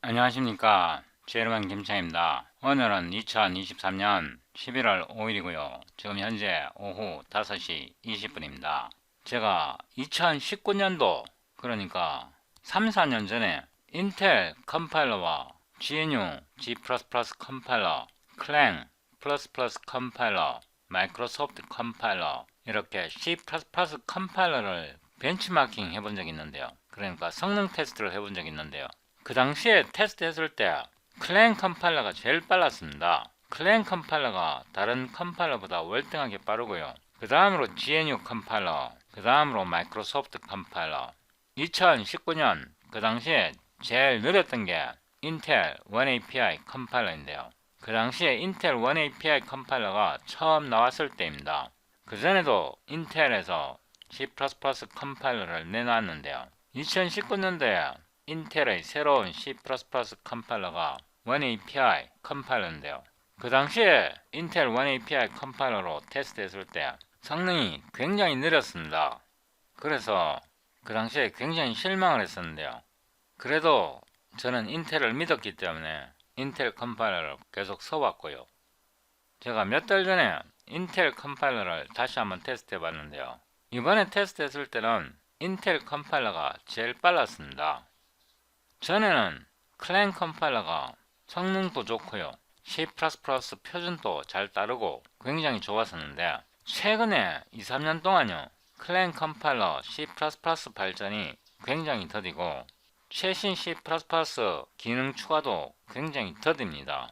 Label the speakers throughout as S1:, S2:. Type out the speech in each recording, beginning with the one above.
S1: 안녕하십니까. 제로맨 김창입니다. 오늘은 2023년 11월 5일이고요. 지금 현재 오후 5시 20분입니다. 제가 2019년도 그러니까 3, 4년 전에 인텔 컴파일러와 GNU G++ 컴파일러, 클랭 컴파일러, 마이크로소프트 컴파일러 이렇게 C++ 컴파일러를 벤치마킹 해본 적이 있는데요. 그러니까 성능 테스트를 해본 적이 있는데요. 그 당시에 테스트 했을 때 클랭 컴파일러가 제일 빨랐습니다. 클랭 컴파일러가 다른 컴파일러보다 월등하게 빠르고요. 그 다음으로 GNU 컴파일러, 그 다음으로 마이크로소프트 컴파일러. 2019년 그 당시에 제일 느렸던 게 인텔 OneAPI 컴파일러인데요. 그 당시에 인텔 OneAPI 컴파일러가 처음 나왔을 때입니다. 그 전에도 인텔에서 C++ 컴파일러를 내놨는데요. 2019년도에 인텔의 새로운 C++ 컴파일러가 OneAPI 컴파일러인데요. 그 당시에 인텔 OneAPI 컴파일러로 테스트했을 때 성능이 굉장히 느렸습니다. 그래서 그 당시에 굉장히 실망을 했었는데요. 그래도 저는 인텔을 믿었기 때문에 인텔 컴파일러를 계속 써왔고요. 제가 몇 달 전에 인텔 컴파일러를 다시 한번 테스트 해봤는데요. 이번에 테스트했을 때는 인텔 컴파일러가 제일 빨랐습니다. 전에는 클랭 컴파일러가 성능도 좋고요. C++ 표준도 잘 따르고 굉장히 좋았었는데 최근에 2, 3년 동안요. 클랭 컴파일러 C++ 발전이 굉장히 더디고 최신 C++ 기능 추가도 굉장히 더딥니다.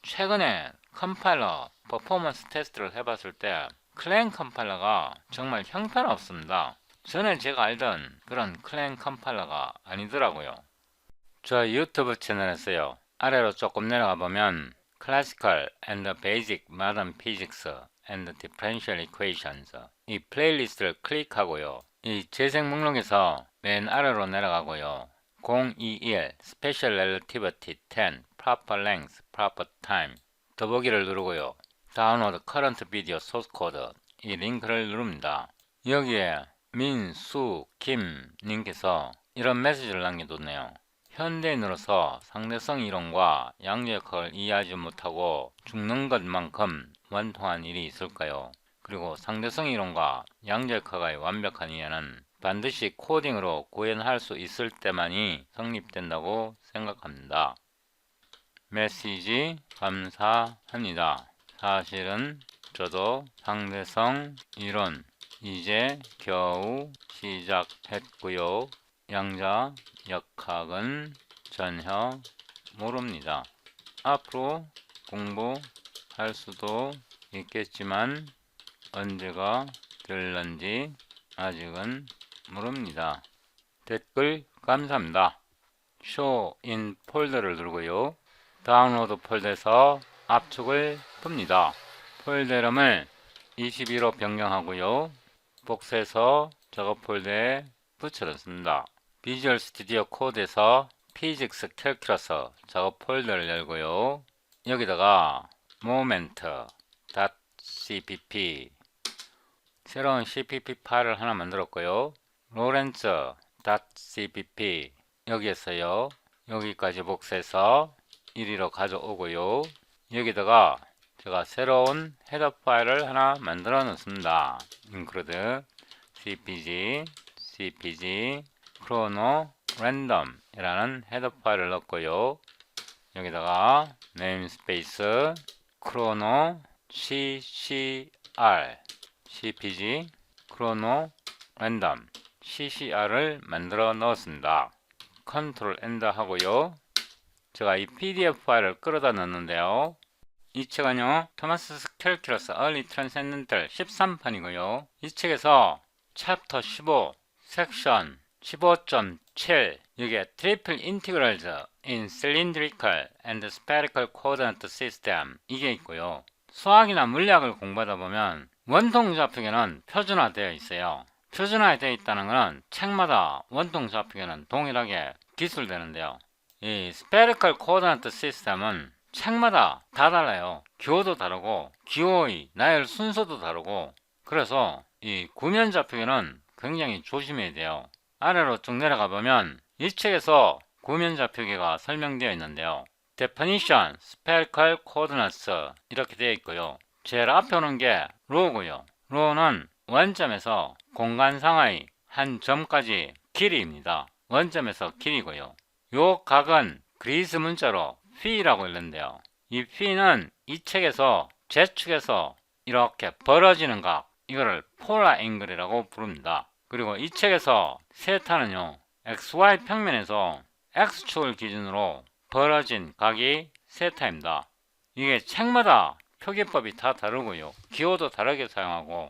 S1: 최근에 컴파일러 퍼포먼스 테스트를 해봤을 때 클랭 컴파일러가 정말 형편없습니다. 전에 제가 알던 그런 클랭 컴파일러가 아니더라고요. 저 유튜브 채널에서요. 아래로 조금 내려가 보면 Classical and Basic Modern Physics and Differential Equations 이 플레이리스트를 클릭하고요. 이 재생 목록에서 맨 아래로 내려가고요. 021 Special Relativity 10 Proper Length Proper Time 더보기를 누르고요. 다운로드 Current Video Source Code 이 링크를 누릅니다. 여기에 민수 김 님께서 이런 메시지를 남겨뒀네요. 현대인으로서 상대성 이론과 양력학을 이해하지 못하고 죽는 것만큼 원통한 일이 있을까요? 그리고 상대성 이론과 양력학의 완벽한 이해는 반드시 코딩으로 구현할 수 있을 때만이 성립된다고 생각합니다. 메시지 감사합니다. 사실은 저도 상대성 이론 이제 겨우 시작했고요. 양자역학은 전혀 모릅니다. 앞으로 공부할 수도 있겠지만 언제가 될런지 아직은 모릅니다. 댓글 감사합니다. Show in 폴더를 누르고요. 다운로드 폴더에서 압축을 풉니다. 폴더 이름을 21로 변경하고요. 복사해서 작업 폴더에 붙여넣습니다. 비주얼 스튜디오 코드에서 피직스 캘큘러스 작업 폴더를 열고요. 여기다가 moment.cpp 새로운 cpp 파일을 하나 만들었고요. lorentz.cpp 여기에서요. 여기까지 복사해서 1위로 가져오고요. 여기다가 제가 새로운 헤더 파일을 하나 만들어 놓습니다. include cpg chrono random 이라는 헤더 파일을 넣고요. 여기다가 namespace chrono ccr cpg chrono random ccr을 만들어 넣었습니다. 컨트롤 엔터 하고요. 제가 이 pdf 파일을 끌어다 넣었는데요. 이 책은요, 토마스 캘큘러스 얼리 트랜센덴탈 13판이고요. 이 책에서 챕터 15, 섹션 15.7 여기에 트리플 인티그럴즈 in cylindrical and spherical coordinate system 이게 있고요. 수학이나 물리학을 공부하다 보면 원통좌표계는 표준화되어 있어요. 표준화되어 있다는 것은 책마다 원통좌표계는 동일하게 기술되는데요. 이 spherical coordinate system은 책마다 다 달라요. 기호도 다르고 기호의 나열 순서도 다르고 그래서 이 구면좌표계는 굉장히 조심해야 돼요. 아래로 쭉 내려가 보면 이 책에서 구면자 표기가 설명되어 있는데요. Definition, Spherical Coordinates 이렇게 되어 있고요. 제일 앞에 오는 게 로고요. 로는 원점에서 공간상의 한 점까지 길이입니다. 원점에서 길이고요. 요 각은 그리스 문자로 phi라고 읽는데요. 이 phi는 이 책에서 Z축에서 이렇게 벌어지는 각, 이거를 폴라 앵글이라고 부릅니다. 그리고 이 책에서 세타는요, XY 평면에서 X축을 기준으로 벌어진 각이 세타입니다. 이게 책마다 표기법이 다 다르고요. 기호도 다르게 사용하고,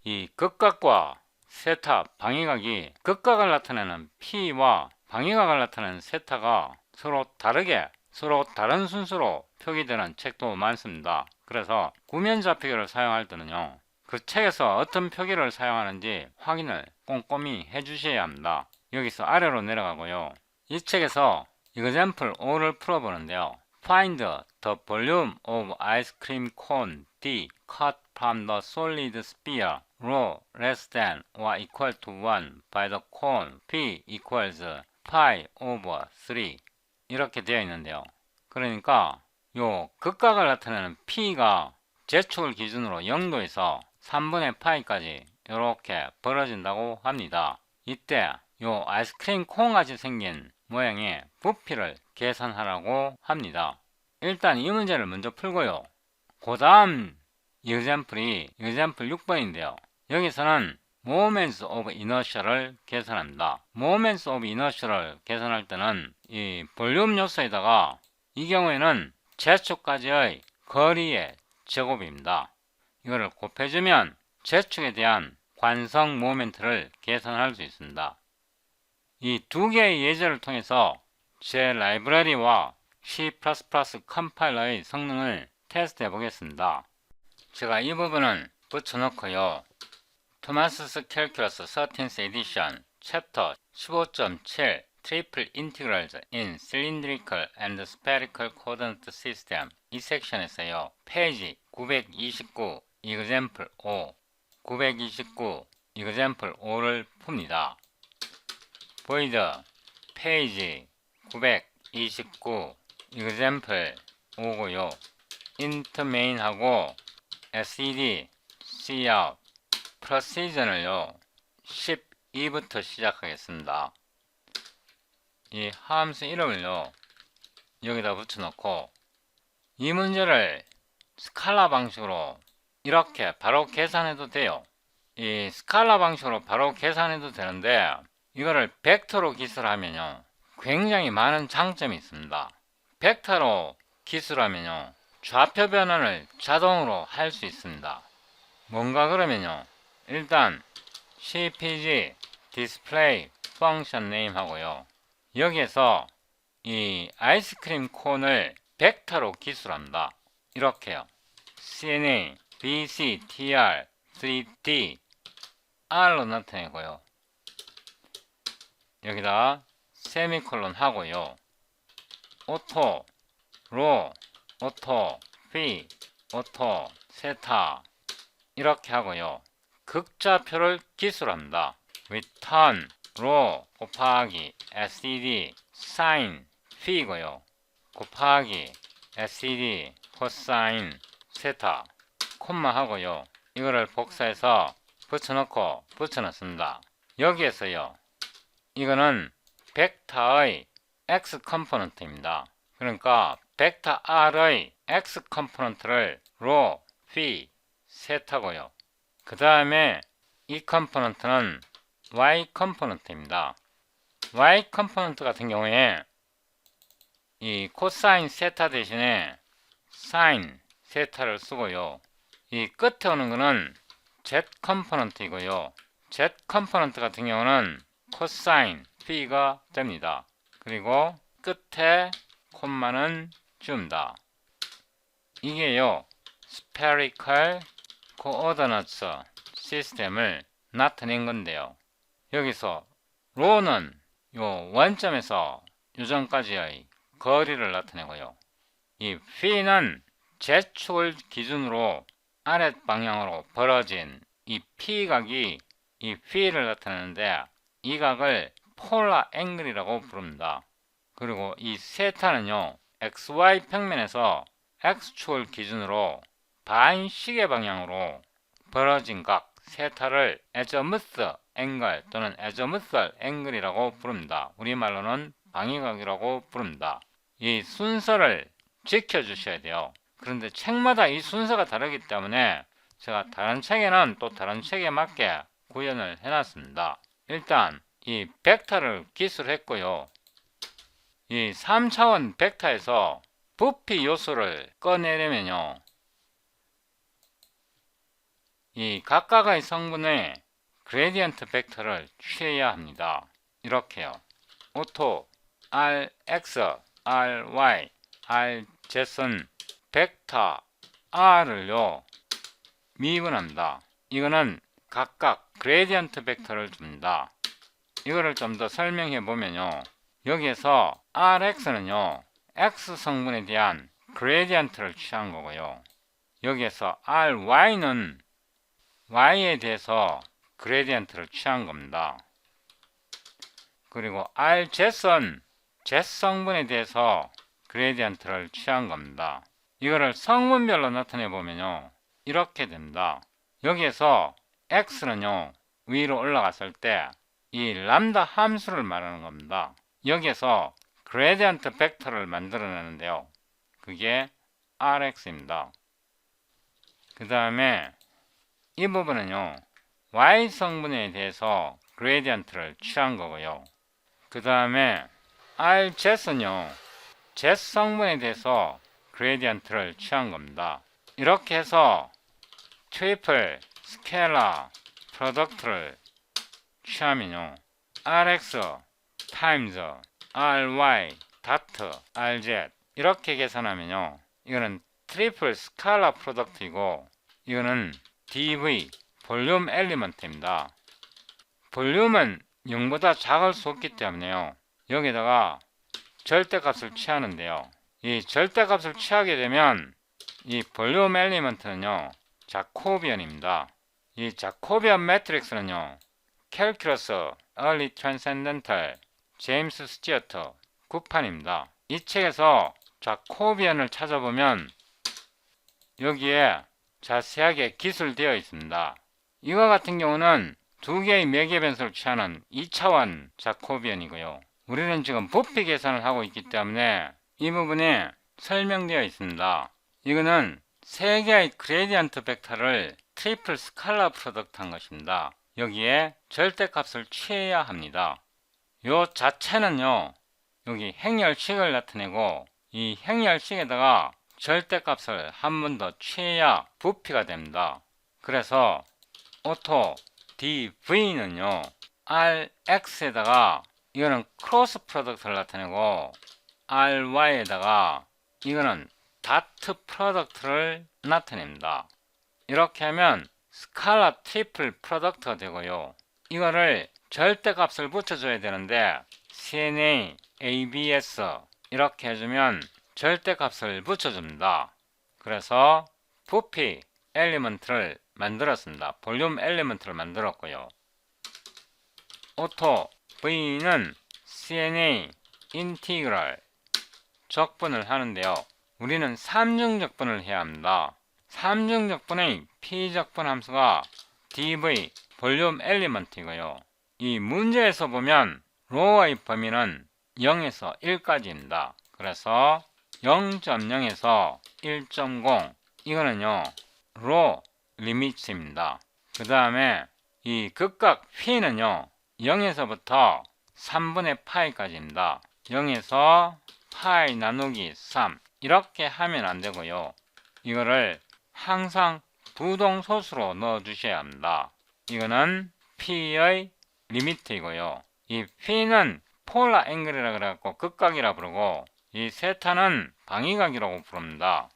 S1: 이 극각과 세타, 방위각이 극각을 나타내는 P와 방위각을 나타내는 세타가 서로 다르게, 서로 다른 순서로 표기되는 책도 많습니다. 그래서 구면자 표기를 사용할 때는요, 그 책에서 어떤 표기를 사용하는지 확인을 꼼꼼히 해주셔야 합니다. 여기서 아래로 내려가고요. 이 책에서 example 5를 풀어보는데요. Find the volume of ice cream cone D cut from the solid sphere rho less than or equal to 1 by the cone P equals pi over 3 이렇게 되어 있는데요. 그러니까 요 극각을 나타내는 P가 Z축을 기준으로 0도에서 3분의 파이까지 이렇게 벌어진다고 합니다. 이때 요 아이스크림 콩같이 생긴 모양의 부피를 계산하라고 합니다. 일단 이 문제를 먼저 풀고요. 그 다음 example 6번인데요. 여기서는 moments of inertia를 계산합니다. moments of inertia를 계산할 때는 이 볼륨 요소에다가 이 경우에는 Z축까지의 거리의 제곱입니다. 이거를 곱해주면 Z축에 대한 관성 모멘트를 계산할 수 있습니다. 이 두 개의 예제를 통해서 제 라이브러리와 C++ 컴파일러의 성능을 테스트해 보겠습니다. 제가 이 부분은 붙여놓고요. 토마스's Calculus 13th Edition 챕터 15.7 Triple Integrals in Cylindrical and Spherical Coordinate System 이 섹션에서요. 페이지 929 Example 5 929 Example 5를 풉니다. void 페이지 929 Example 5고요. int main하고 sed cout precision을요 12부터 시작하겠습니다. 이 함수 이름을요 여기다 붙여놓고 이 문제를 스칼라 방식으로 이렇게 바로 계산해도 돼요. 이 스칼라 방식으로 바로 계산해도 되는데 이거를 벡터로 기술하면요 굉장히 많은 장점이 있습니다. 벡터로 기술하면요 좌표 변환을 자동으로 할 수 있습니다. 뭔가 그러면요 일단 cpg display function name 하고요 여기에서 이 아이스크림 콘을 벡터로 기술합니다. 이렇게요. cna bc tr 3d r로 나타내고요. 여기다 세미콜론 하고요. 오토 로 오토 피 오토 세타 이렇게 하고요. 극좌표를 기술합니다. return 로 곱하기 sed sin p고요. 곱하기 sed cosine 세타 콤마 하고요. 이거를 복사해서 붙여넣고 붙여놨습니다. 여기에서요. 이거는 벡터의 x 컴포넌트입니다. 그러니까 벡터 r의 x 컴포넌트를 로, phi, 세타고요. 그 다음에 이 컴포넌트는 y 컴포넌트입니다. y 컴포넌트 같은 경우에 이 코사인 세타 대신에 사인 세타를 쓰고요. 이 끝에 오는 거는 z 컴포넌트이고요. z 컴포넌트 같은 경우는 코사인 p가 됩니다. 그리고 끝에 콤마는 줍니다. 이게요 spherical coordinates 시스템을 나타낸 건데요. 여기서 로는 요 원점에서 요점까지의 거리를 나타내고요. 이 phi는 Z축을 기준으로 아랫 방향으로 벌어진 이 P각이 이 phi를 나타내는데 이 각을 폴라 앵글이라고 부릅니다. 그리고 이 세타는요, XY 평면에서 X축을 기준으로 반시계 방향으로 벌어진 각 세타를 azimuth 앵글 또는 azimuthal 앵글이라고 부릅니다. 우리말로는 방위각이라고 부릅니다. 이 순서를 지켜주셔야 돼요. 그런데 책마다 이 순서가 다르기 때문에 제가 다른 책에는 또 다른 책에 맞게 구현을 해놨습니다. 일단 이 벡터를 기술했고요. 이 3차원 벡터에서 부피 요소를 꺼내려면요, 이 각각의 성분의 그레디언트 벡터를 취해야 합니다. 이렇게요. 오토 Rx, Ry, Rz은 벡터 R을요 미분합니다. 이거는 각각 그레디언트 벡터를 줍니다. 이거를 좀 더 설명해 보면요, 여기에서 Rx는요 X 성분에 대한 그레디언트를 취한 거고요, 여기에서 Ry는 Y에 대해서 그레디언트를 취한 겁니다. 그리고 Rz은 Z 성분에 대해서 그레디언트를 취한 겁니다. 이거를 성분별로 나타내 보면요, 이렇게 됩니다. 여기에서 X는요 위로 올라갔을 때 이 람다 함수를 말하는 겁니다. 여기에서 그레디언트 벡터를 만들어내는데요, 그게 Rx입니다. 그 다음에 이 부분은요 Y 성분에 대해서 그레디언트를 취한 거고요. 그 다음에 Rz는요 Z 성분에 대해서 그레디언트를 취한 겁니다. 이렇게 해서 트리플 스케일러 프로덕트를 취하면요, Rx times Ry 다트 Rz 이렇게 계산하면요, 이거는 트리플 스칼라 프로덕트이고, 이거는 dv 볼륨 엘리먼트입니다. 볼륨은 0보다 작을 수 없기 때문에요, 여기다가 절대값을 취하는데요, 이 절대값을 취하게 되면 이 볼륨 엘리먼트는요 자코비언입니다. 이 자코비언 매트릭스는요 캘큘러스 얼리 트랜센덴탈 제임스 스튜어트 9판입니다. 이 책에서 자코비언을 찾아보면 여기에 자세하게 기술되어 있습니다. 이와 같은 경우는 두 개의 매개 변수를 취하는 2차원 자코비언이고요, 우리는 지금 부피 계산을 하고 있기 때문에 이 부분에 설명되어 있습니다. 이거는 세 개의 그레디언트 벡터를 트리플 스칼라 프로덕트 한 것입니다. 여기에 절대값을 취해야 합니다. 요 자체는요 여기 행렬식을 나타내고, 이 행렬식에다가 절대값을 한 번 더 취해야 부피가 됩니다. 그래서 오토 dv는요 rx에다가 이거는 크로스 프로덕트를 나타내고, ry에다가 이거는 다트 프로덕트를 나타냅니다. 이렇게 하면 스칼라 트리플 프로덕트가 되고요, 이거를 절대값을 붙여줘야 되는데 CNA, ABS 이렇게 해주면 절대값을 붙여줍니다. 그래서 부피 엘리먼트를 만들었습니다. 볼륨 엘리먼트를 만들었고요, 오토 V는 CNA 인티그랄 적분을 하는데요, 우리는 3중적분을 해야 합니다. 3중적분의 P적분 함수가 dv 볼륨 엘리먼트이고요, 이 문제에서 보면 로의 범위는 0에서 1까지입니다. 그래서 0.0에서 1.0 이거는요 로 리미트입니다. 그 다음에 이 극각 P는요 0에서부터 3분의 파이까지입니다. 0에서 파이 나누기 3 이렇게 하면 안 되고요, 이거를 항상 부동소수로 넣어 주셔야 합니다. 이거는 P의 리미트이고요, 이 P는 폴라 앵글이라 그래갖고 극각이라 부르고, 이 세타는 방위각이라고 부릅니다.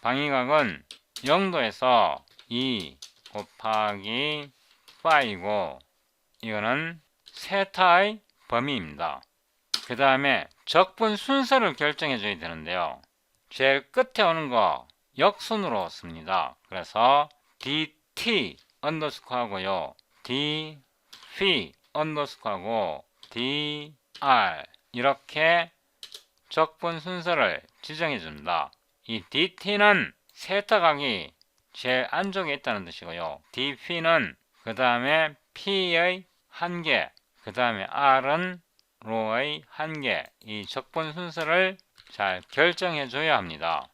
S1: 방위각은 0도에서 2 곱하기 파이고, 이거는 세타의 범위입니다. 그 다음에 적분 순서를 결정해 줘야 되는데요, 제일 끝에 오는 거 역순으로 씁니다. 그래서 dt 언더스코어 하고요, dv 언더스코어 하고 dr 이렇게 적분 순서를 지정해 줍니다. 이 DT는 세타각이 제일 안쪽에 있다는 뜻이고요. DP는 그 다음에 P의 한계, 그 다음에 R은 로의 한계, 이 적분 순서를 잘 결정해 줘야 합니다.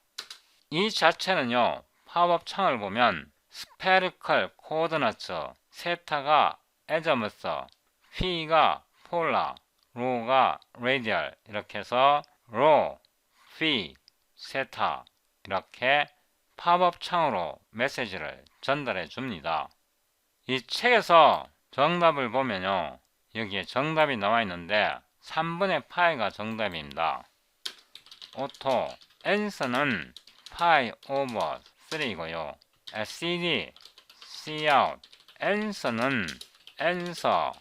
S1: 이 자체는요, 팝업 창을 보면 spherical coordinates, 세타가 azimuth, P가 polar, 로가 radial, 이렇게 해서 로, phi, 세타 이렇게 팝업 창으로 메시지를 전달해 줍니다. 이 책에서 정답을 보면요, 여기에 정답이 나와 있는데 3분의 파이가 정답입니다. 오토 answer는 파이 오버 3이고요. cd, cout answer는 answer,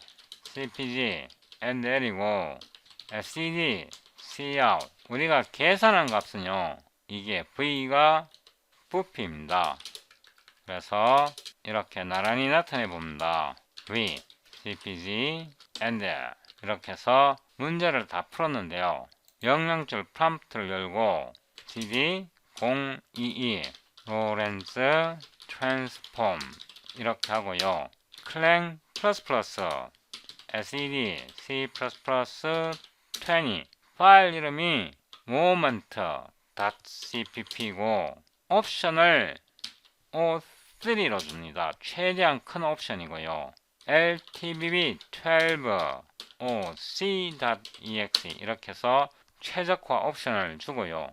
S1: cpg, ndl이고 cd, cout 우리가 계산한 값은요, 이게 v가 부피입니다. 그래서 이렇게 나란히 나타내 봅니다. v, cpg, ndl 이렇게 해서 문제를 다 풀었는데요. 명령줄 프롬프트를 열고 cd 022 로렌츠 트랜스폼 이렇게 하고요. 클랭 sed c++20 파일 이름이 moment.cpp고 옵션을 O3로 줍니다. 최대한 큰 옵션이고요. ltbb12 oc.exe 이렇게 해서 최적화 옵션을 주고요.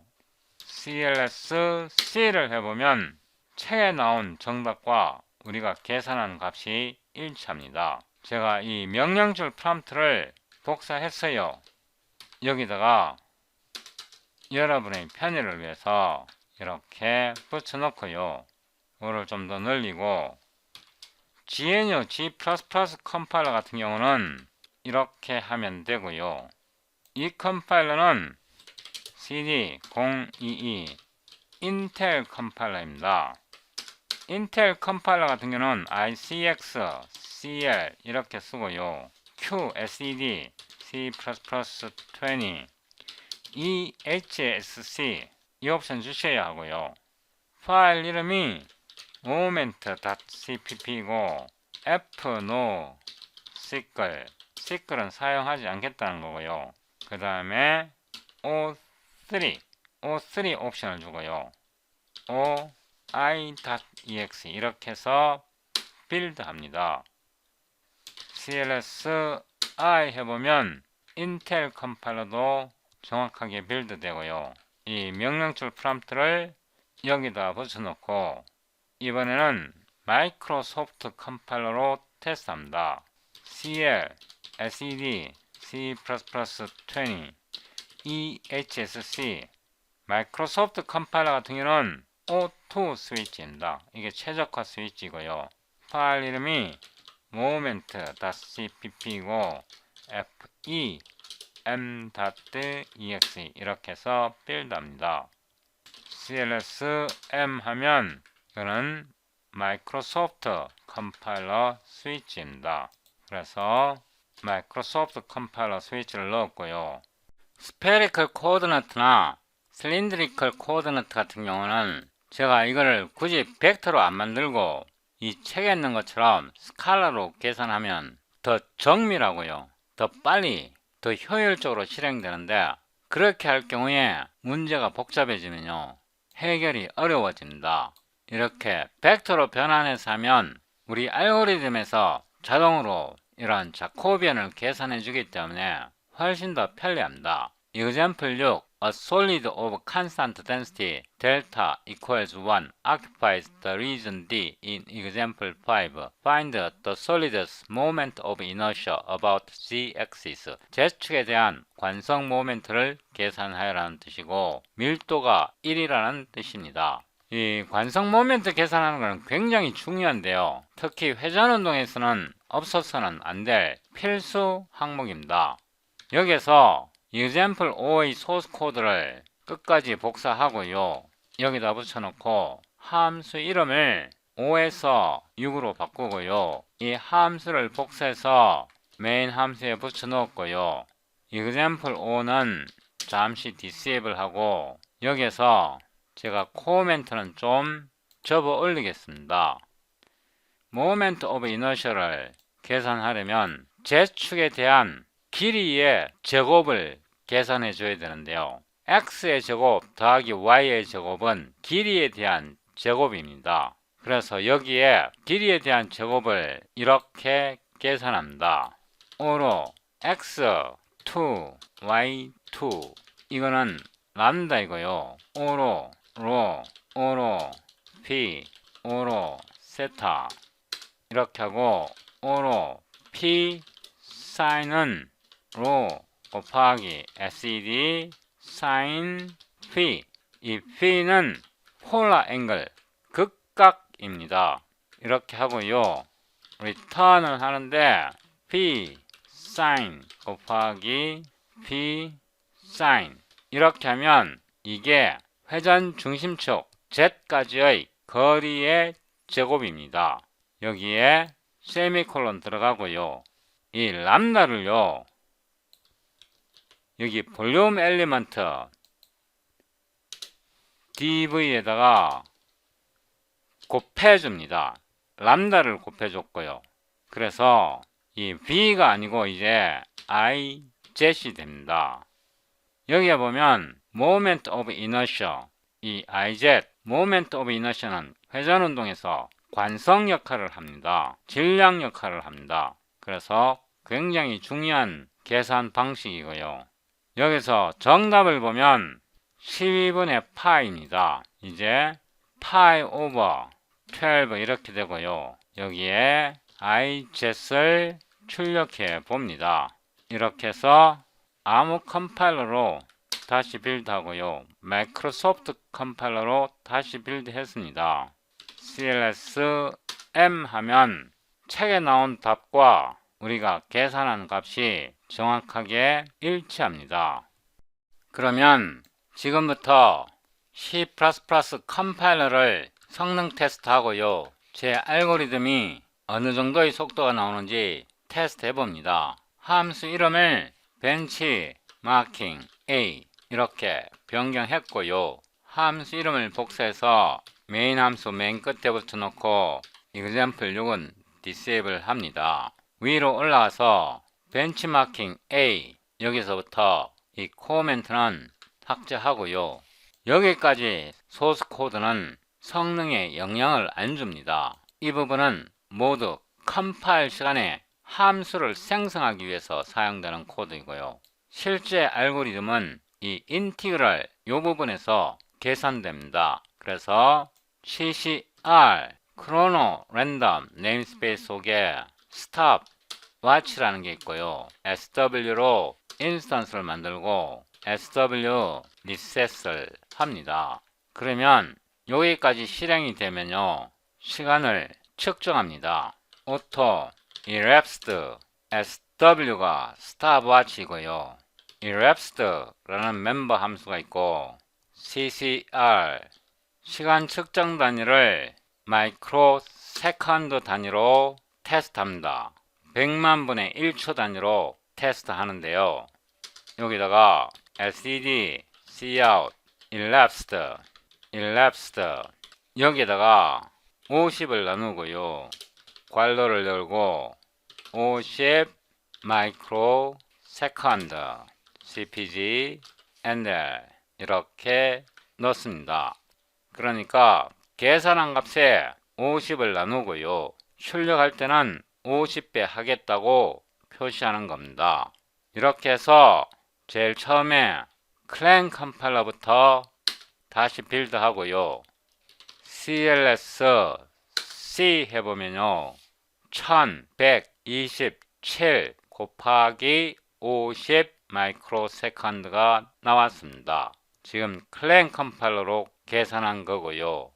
S1: clsc를 해보면 책에 나온 정답과 우리가 계산한 값이 일치합니다. 제가 이 명령줄 프롬프트를 복사했어요. 여기다가 여러분의 편의를 위해서 이렇게 붙여놓고요. 이거를 좀 더 늘리고 GNU G++ 컴파일러 같은 경우는 이렇게 하면 되고요. 이 컴파일러는 CD022 인텔 컴파일러입니다. 인텔 컴파일러 같은 경우는 ICX, CL 이렇게 쓰고요. QSED, C++20, EHSC 이 옵션 주셔야 하고요. 파일 이름이 moment.cpp고 fno sickle은 사용하지 않겠다는 거고요. 그 다음에 O3 옵션을 주고요. oi.exe 이렇게 해서 빌드 합니다. clsi 해보면 인텔 컴파일러도 정확하게 빌드 되고요. 이 명령줄 프롬프트를 여기다 붙여놓고 이번에는 마이크로소프트 컴파일러로 테스트합니다. cl, sed, c++20, ehsc 마이크로소프트 컴파일러 같은 경우는 O2 스위치입니다. 이게 최적화 스위치고요. 파일 이름이 moment.cpp고 fem.exe 이렇게 해서 빌드합니다. clsm 하면 이거는 마이크로소프트 컴파일러 스위치입니다. 그래서 마이크로소프트 컴파일러 스위치를 넣었고요. 스페리컬 코어디네이트나 실린드리컬 코어디네이트 같은 경우는 제가 이거를 굳이 벡터로 안 만들고 이 책에 있는 것처럼 스칼라로 계산하면 더 정밀하고요. 더 빨리, 더 효율적으로 실행되는데 그렇게 할 경우에 문제가 복잡해지면요. 해결이 어려워집니다. 이렇게 벡터로 변환해서 하면 우리 알고리즘에서 자동으로 이러한 자코비안을 계산해 주기 때문에 훨씬 더 편리합니다. example 6 A solid of constant density delta equals 1 occupies the region D in example 5. Find the solid's moment of inertia about z-axis. Z축에 대한 관성 모멘트를 계산하여라는 뜻이고 밀도가 1이라는 뜻입니다. 이 관성 모멘트 계산하는 것은 굉장히 중요한데요. 특히 회전운동에서는 없어서는 안 될 필수 항목입니다. 여기서 example 5의 소스 코드를 끝까지 복사하고요. 여기다 붙여놓고 함수 이름을 5에서 6으로 바꾸고요. 이 함수를 복사해서 메인 함수에 붙여놓고요. example 5는 잠시 디세이블 하고 여기에서 제가 코멘트는 좀 접어 올리겠습니다. 모멘트 오브 이너셜을 계산하려면 Z축에 대한 길이의 제곱을 계산해 줘야 되는데요. X의 제곱 더하기 Y의 제곱은 길이에 대한 제곱입니다. 그래서 여기에 길이에 대한 제곱을 이렇게 계산합니다. 5로 X2, Y2 이거는 람다이고요. 5로 로, 5로 P, 5로 세타 이렇게 하고 5로 P 사인은 로 곱하기 SED 사인 P 이 P는 폴라 앵글 극각입니다. 이렇게 하고요. 리턴을 하는데 P 사인 곱하기 P 사인 이렇게 하면 이게 회전 중심축 Z까지의 거리의 제곱입니다. 여기에 세미콜론 들어가고요. 이 람다를요. 여기 볼륨 엘리먼트 dv에다가 곱해줍니다. 람다를 곱해줬고요. 그래서 이 v가 아니고 이제 izet이 됩니다. 여기에 보면 moment of inertia 이 iz moment of inertia는 회전 운동에서 관성 역할을 합니다. 질량 역할을 합니다. 그래서 굉장히 중요한 계산 방식이고요. 여기서 정답을 보면 12분의 파입니다. 이제 파이 오버 12 이렇게 되고요. 여기에 izet을 출력해 봅니다. 이렇게 해서 아무 컴파일러로 다시 빌드하고요. 마이크로소프트 컴파일러로 다시 빌드했습니다. CLS-M 하면 책에 나온 답과 우리가 계산한 값이 정확하게 일치합니다. 그러면 지금부터 C++ 컴파일러를 성능 테스트 하고요. 제 알고리즘이 어느 정도의 속도가 나오는지 테스트 해봅니다. 함수 이름을 벤치 마킹 A 이렇게 변경했고요. 함수 이름을 복사해서 메인 함수 맨 끝에 붙여놓고 example 6은 disable 합니다. 위로 올라가서 벤치마킹 A 여기서부터 이 코멘트는 삭제하고요. 여기까지 소스 코드는 성능에 영향을 안 줍니다. 이 부분은 모두 컴파일 시간에 함수를 생성하기 위해서 사용되는 코드이고요. 실제 알고리즘은 이 인티그랄 이 부분에서 계산됩니다. 그래서 CCR 크로노 랜덤 네임스페이스 속에 스탑 watch라는 게 있고요. SW로 인스턴스를 만들고 SW 리셋을 합니다. 그러면 여기까지 실행이 되면요. 시간을 측정합니다. auto elapsed SW가 stopwatch이고요. elapsed라는 멤버 함수가 있고 CCR 시간 측정 단위를 마이크로 세컨드 단위로 테스트합니다. 100만 분의 1초 단위로 테스트 하는데요. 여기다가 LCD, Cout, elapsed 여기에다가 50을 나누고요. 괄호를 열고 50 마이크로 세컨드 CPG enter 이렇게 넣습니다. 그러니까 계산한 값에 50을 나누고요. 출력할 때는 50배 하겠다고 표시하는 겁니다. 이렇게 해서 제일 처음에 클랭 컴파일러부터 다시 빌드하고요. CLS C 해보면요. 1127 곱하기 50 마이크로 세컨드가 나왔습니다. 지금 클랭 컴파일러로 계산한 거고요.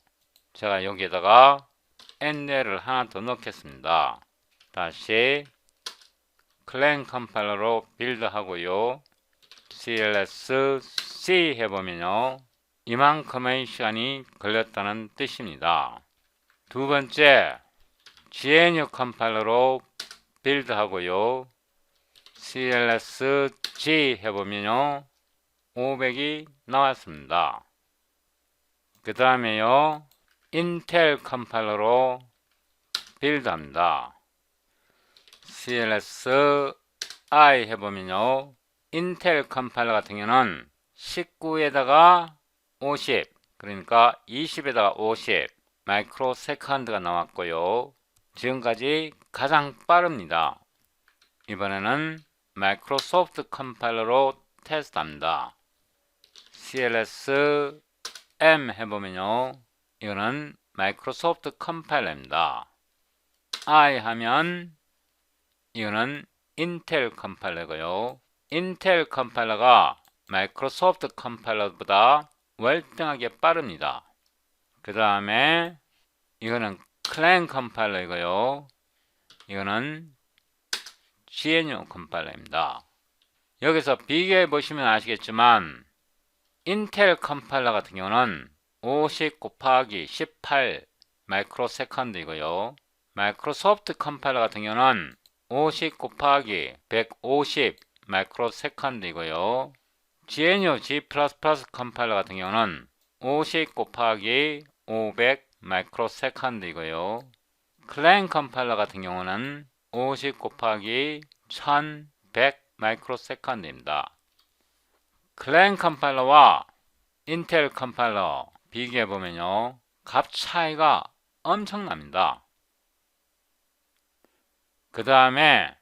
S1: 제가 여기에다가 엔드를 하나 더 넣겠습니다. 다시 클랭 컴파일러로 빌드하고요. CLS C 해보면요. 이만큼의 시간이 걸렸다는 뜻입니다. 두 번째 GNU 컴파일러로 빌드하고요. CLS G 해보면요. 500이 나왔습니다. 그 다음에요, 인텔 컴파일러로 빌드합니다. cls i 해보면요, 인텔 컴파일러 같은 경우는 19에다가 50, 그러니까 20에다가 50 마이크로 세컨드가 나왔고요. 지금까지 가장 빠릅니다. 이번에는 마이크로소프트 컴파일러로 테스트합니다. cls m 해보면요, 이거는 마이크로소프트 컴파일러입니다. i 하면 이거는 인텔 컴파일러고요. 인텔 컴파일러가 마이크로소프트 컴파일러보다 월등하게 빠릅니다. 그 다음에 이거는 클랭 컴파일러이고요. 이거는 GNU 컴파일러입니다. 여기서 비교해 보시면 아시겠지만 인텔 컴파일러 같은 경우는 50 곱하기 18 마이크로 세컨드이고요. 마이크로소프트 컴파일러 같은 경우는 50 곱하기 150 마이크로 세컨드이고요. GNU G++ 컴파일러 같은 경우는 50 곱하기 500 마이크로 세컨드이고요. 클랭 컴파일러 같은 경우는 50 곱하기 1100 마이크로 세컨드입니다. 클랭 컴파일러와 인텔 컴파일러 비교해보면요, 값 차이가 엄청납니다. 그 다음에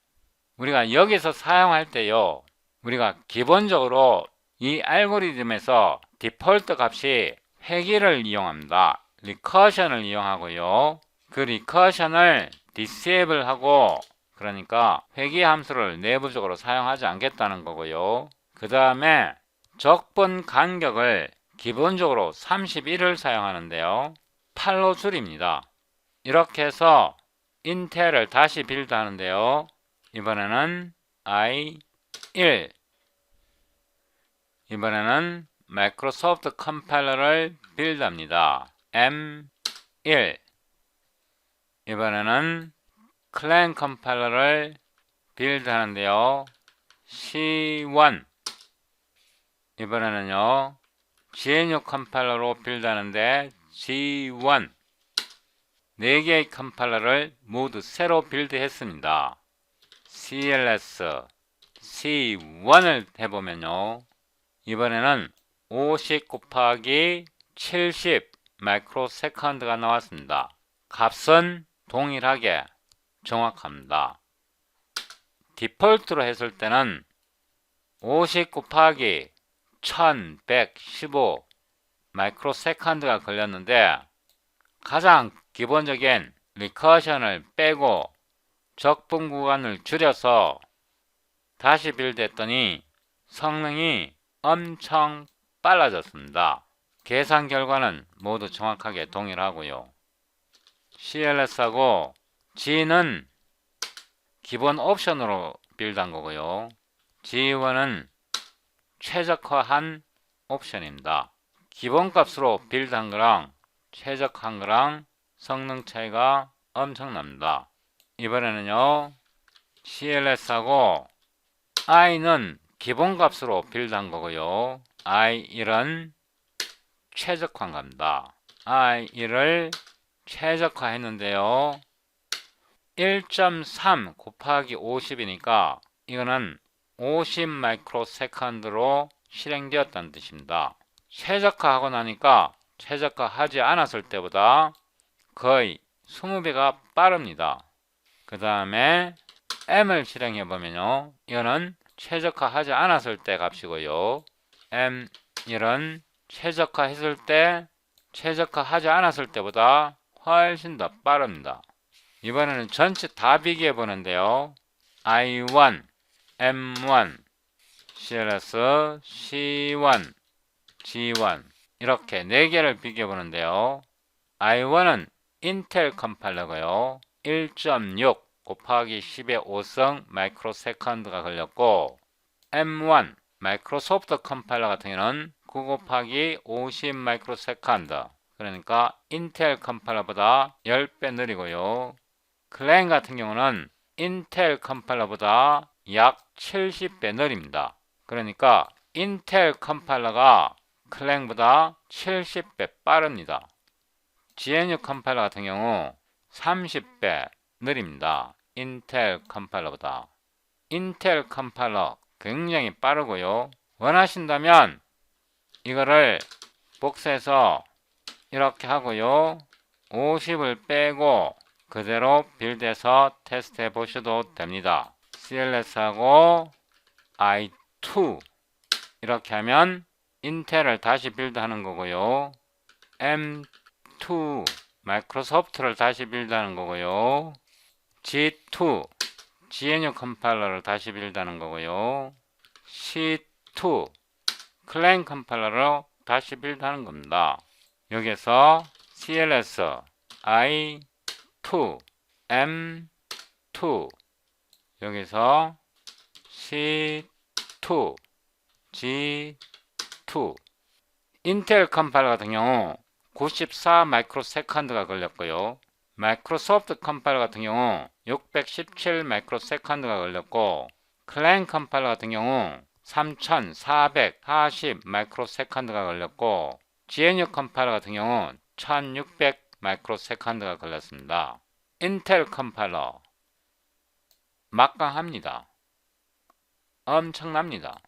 S1: 우리가 여기서 사용할 때요, 우리가 기본적으로 이 알고리즘에서 디폴트 값이 회기를 이용합니다. 리커션을 이용하고요. 그 리커션을 디세이블 하고, 그러니까 회기 함수를 내부적으로 사용하지 않겠다는 거고요. 그 다음에 적분 간격을 기본적으로 31을 사용하는데요, 8로 줄입니다. 이렇게 해서 인텔을 다시 빌드 하는데요, 이번에는 i1, 이번에는 마이크로소프트 컴파일러를 빌드합니다. m1, 이번에는 클랭 컴파일러를 빌드하는데요, c1, 이번에는요 GNU 컴파일러로 빌드하는데 g1, 4개의 컴파일러를 모두 새로 빌드했습니다. cls c1을 해보면요, 이번에는 50 곱하기 70 마이크로 세컨드가 나왔습니다. 값은 동일하게 정확합니다. 디폴트로 했을 때는 50 곱하기 1115 마이크로 세컨드가 걸렸는데, 가장 기본적인 리커션을 빼고 적분 구간을 줄여서 다시 빌드했더니 성능이 엄청 빨라졌습니다. 계산 결과는 모두 정확하게 동일하고요. cls하고 g는 기본 옵션으로 빌드한 거고요. g1은 최적화한 옵션입니다. 기본값으로 빌드한 거랑 최적화한 거랑 성능 차이가 엄청납니다. 이번에는요, cls하고 i는 기본값으로 빌드한 거고요. i1은 최적화한 겁니다. i1을 최적화했는데요, 1.3 곱하기 50이니까 이거는 50 마이크로 세컨드로 실행되었다는 뜻입니다. 최적화하고 나니까 최적화하지 않았을 때보다 거의 20배가 빠릅니다. 그 다음에 m을 실행해보면요, 이거는 최적화하지 않았을 때 값이고요. m1은 최적화했을 때 최적화하지 않았을 때보다 훨씬 더 빠릅니다. 이번에는 전체 다 비교해 보는데요, i1, m1, cls, c1, g1 이렇게 4개를 비교해 보는데요, i1은 인텔 컴파일러고요. 1.6 곱하기 10의 5성 마이크로 세컨드가 걸렸고, m1 마이크로소프트 컴파일러 같은 경우는 9 곱하기 50 마이크로 세컨드, 그러니까 인텔 컴파일러보다 10배 느리고요. 클랭 같은 경우는 인텔 컴파일러보다 약 70배 느립니다. 그러니까 인텔 컴파일러가 클랭보다 70배 빠릅니다. GNU 컴파일러 같은 경우 30배 느립니다. 인텔 컴파일러보다. 인텔 컴파일러 굉장히 빠르고요. 원하신다면 이거를 복사해서 이렇게 하고요. 50을 빼고 그대로 빌드해서 테스트 해보셔도 됩니다. CLS하고 i2 이렇게 하면 인텔을 다시 빌드하는 거고요. M2 마이크로소프트를 다시 빌드하는 거고요. G2 GNU 컴파일러를 다시 빌드하는 거고요. C2 클랭 컴파일러로 다시 빌드하는 겁니다. 여기서 CLS I2 M2 여기서 C2 G2 인텔 컴파일러 같은 경우 94 마이크로세컨드가 걸렸고요. 마이크로소프트 컴파일러 같은 경우 617 마이크로세컨드가 걸렸고 클랭 컴파일러 같은 경우 3440 마이크로세컨드가 걸렸고 GNU 컴파일러 같은 경우 1600 마이크로세컨드가 걸렸습니다. 인텔 컴파일러 막강합니다. 엄청납니다.